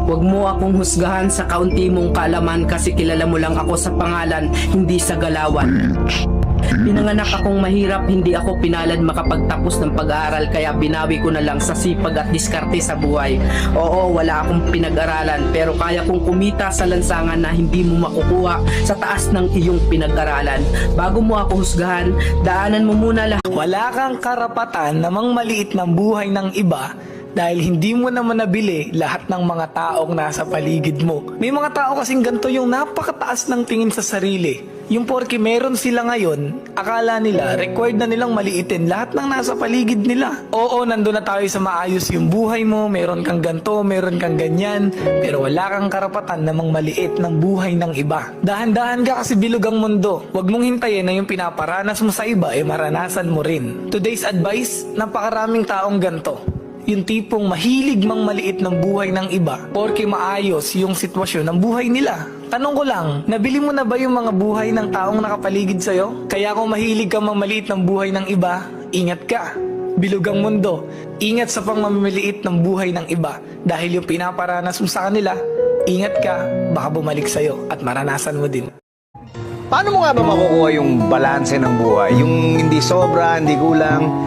Huwag mo akong husgahan sa kaunti mong kaalaman kasi kilala mo lang ako sa pangalan, hindi sa galawan. Pinanganak akong mahirap, hindi ako pinalad makapagtapos ng pag-aaral kaya binawi ko na lang sa sipag at diskarte sa buhay. Oo, wala akong pinag-aralan pero kaya kong kumita sa lansangan na hindi mo makukuha sa taas ng iyong pinag-aralan. Bago mo ako husgahan, daanan mo muna lahat. Wala kang karapatan namang maliit ng buhay ng iba dahil hindi mo naman nabili lahat ng mga taong nasa paligid mo. May mga tao kasing ganito yung napakataas ng tingin sa sarili. Yung porke meron sila ngayon, akala nila required na nilang maliitin lahat ng nasa paligid nila. Oo, nandun na tayo sa maayos yung buhay mo, meron kang ganto, meron kang ganyan, pero wala kang karapatan namang maliit ng buhay ng iba. Dahan-dahan ka kasi bilog ang mundo. Huwag mong hintayin na yung pinaparanas mo sa iba maranasan mo rin. Today's advice, napakaraming taong ganto. Yung tipong mahilig mang maliit ng buhay ng iba porke maayos yung sitwasyon ng buhay nila. Tanong ko lang, nabili mo na ba yung mga buhay ng taong nakapaligid sa'yo? Kaya kung mahilig kang mamaliit ng buhay ng iba, ingat ka. Bilog ang mundo. Ingat sa pangmamaliit ng buhay ng iba dahil yung pinaparanas mo sa kanila, ingat ka, baka bumalik sa'yo at maranasan mo din. Paano mo nga ba makukuha yung balanse ng buhay? Yung hindi sobra, hindi kulang?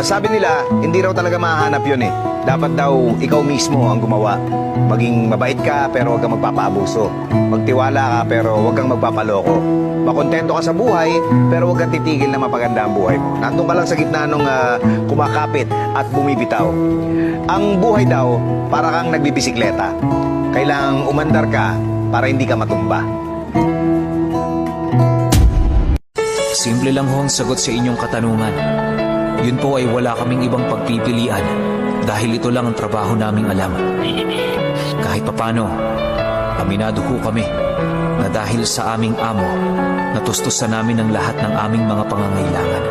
Sabi nila, hindi raw talaga mahanap yun eh. Dapat daw ikaw mismo ang gumawa. Maging mabait ka pero huwag kang magpapaabuso. Magtiwala ka pero huwag kang magpapaloko. Makontento ka sa buhay pero huwag kang titigil na mapaganda ang buhay mo. Nandun ka lang sa gitna nung kumakapit at bumibitaw. Ang buhay daw, para kang nagbibisikleta. Kailangang umandar ka para hindi ka matumba. Simple lang ho ang sagot sa inyong katanungan. Yun po ay wala kaming ibang pagpipilian dahil ito lang ang trabaho naming alam. Kahit papano, aminado ho kami na dahil sa aming amo, natustusan namin ang lahat ng aming mga pangangailangan.